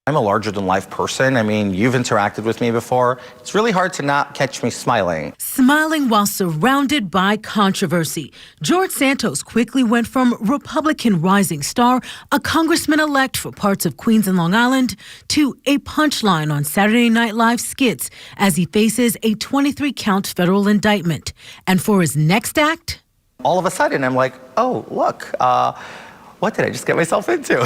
I'm a larger-than-life person. I mean, you've interacted with me before. It's really hard to not catch me smiling. Smiling while surrounded by controversy. George Santos quickly went from Republican rising star, a congressman-elect for parts of Queens and Long Island, to a punchline on Saturday Night Live skits as he faces a 23-count federal indictment. And for his next act, all of a sudden, I'm like, oh, look, what did I just get myself into?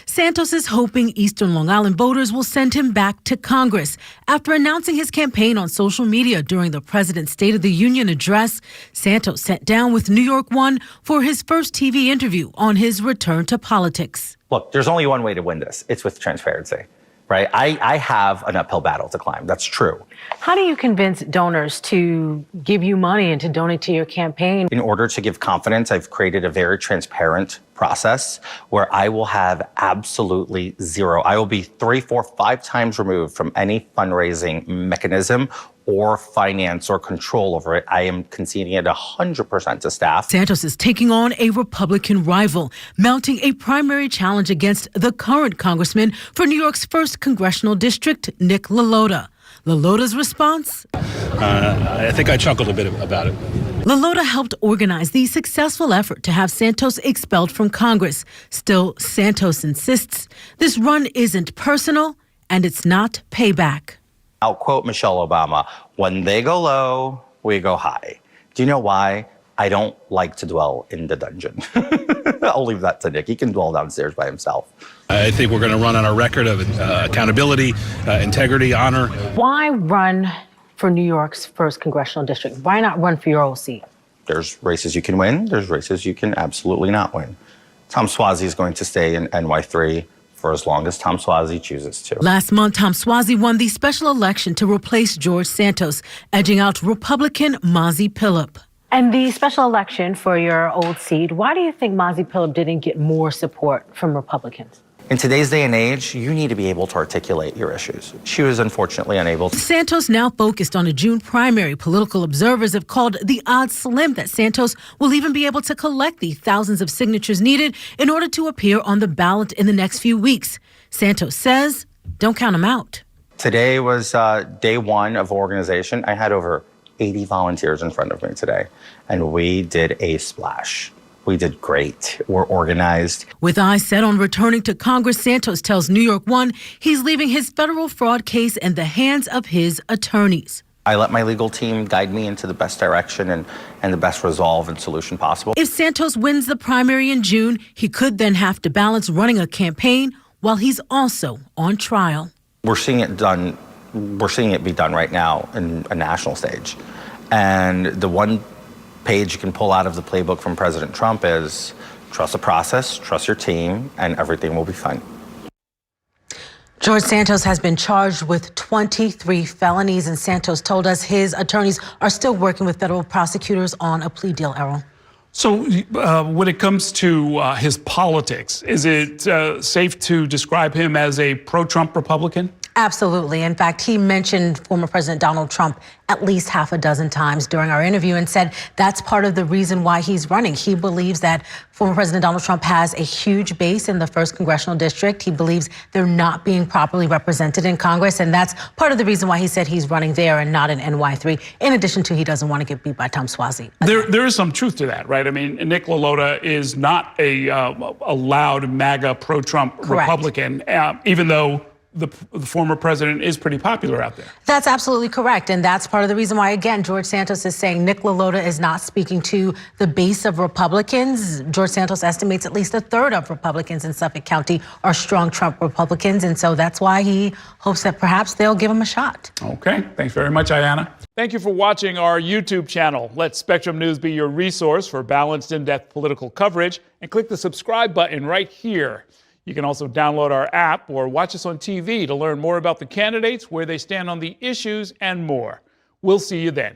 Santos is hoping Eastern Long Island voters will send him back to Congress. After announcing his campaign on social media during the president's State of the Union address, Santos sat down with New York One for his first TV interview on his return to politics. Look, there's only one way to win this. It's with transparency, right? I have an uphill battle to climb. That's true. How do you convince donors to give you money and to donate to your campaign? In order to give confidence, I've created a very transparent process where I will have absolutely zero. I will be 3, 4, 5 times removed from any fundraising mechanism or finance or control over it. I am conceding it 100% to staff. Santos is taking on a Republican rival, mounting a primary challenge against the current congressman for New York's 1st congressional district, Nick LaLota. LaLota's response? I think I chuckled a bit about it. LaLota helped organize the successful effort to have Santos expelled from Congress. Still, Santos insists this run isn't personal and it's not payback. I'll quote Michelle Obama, when they go low, we go high. Do you know why? I don't like to dwell in the dungeon. I'll leave that to Nick. He can dwell downstairs by himself. I think we're going to run on our record of accountability, integrity, honor. Why run for New York's 1st congressional district? Why not run for your old seat? There's races you can win. There's races you can absolutely not win. Tom Suozzi is going to stay in NY3 for as long as Tom Suozzi chooses to. Last month, Tom Suozzi won the special election to replace George Santos, edging out Republican Mazi Pilip. And the special election for your old seat, why do you think Mazi Pilip didn't get more support from Republicans? In today's day and age, you need to be able to articulate your issues. She was unfortunately unable to. Santos now focused on a June primary. Political observers have called the odds slim that Santos will even be able to collect the thousands of signatures needed in order to appear on the ballot in the next few weeks. Santos says, don't count him out. Today was day 1 of organization. I had over 80 volunteers in front of me today, and we did a splash. We did great. We're organized. With eyes set on returning to Congress, Santos tells New York One he's leaving his federal fraud case in the hands of his attorneys. I let my legal team guide me into the best direction and the best resolve and solution possible. If Santos wins the primary in June, he could then have to balance running a campaign while he's also on trial. We're seeing it done. We're seeing it be done right now in a national stage. And the one page you can pull out of the playbook from President Trump is trust the process, trust your team, and everything will be fine. George Santos has been charged with 23 felonies, and Santos told us his attorneys are still working with federal prosecutors on a plea deal, Errol. So when it comes to his politics, is it safe to describe him as a pro-Trump Republican? Absolutely. In fact, he mentioned former President Donald Trump at least half a dozen times during our interview and said that's part of the reason why he's running. He believes that former President Donald Trump has a huge base in the 1st congressional district. He believes they're not being properly represented in Congress, and that's part of the reason why he said he's running there and not in NY3, in addition to he doesn't want to get beat by Tom Suozzi. There is some truth to that, right? I mean, Nick LaLota is not a loud MAGA pro-Trump Republican, even though the former president is pretty popular out there. That's absolutely correct. And that's part of the reason why, again, George Santos is saying Nick LaLota is not speaking to the base of Republicans. George Santos estimates at least 1/3 of Republicans in Suffolk County are strong Trump Republicans. And so that's why he hopes that perhaps they'll give him a shot. Okay. Thanks very much, Ayanna. Thank you for watching our YouTube channel. Let Spectrum News be your resource for balanced, in-depth political coverage, and click the subscribe button right here. You can also download our app or watch us on TV to learn more about the candidates, where they stand on the issues, and more. We'll see you then.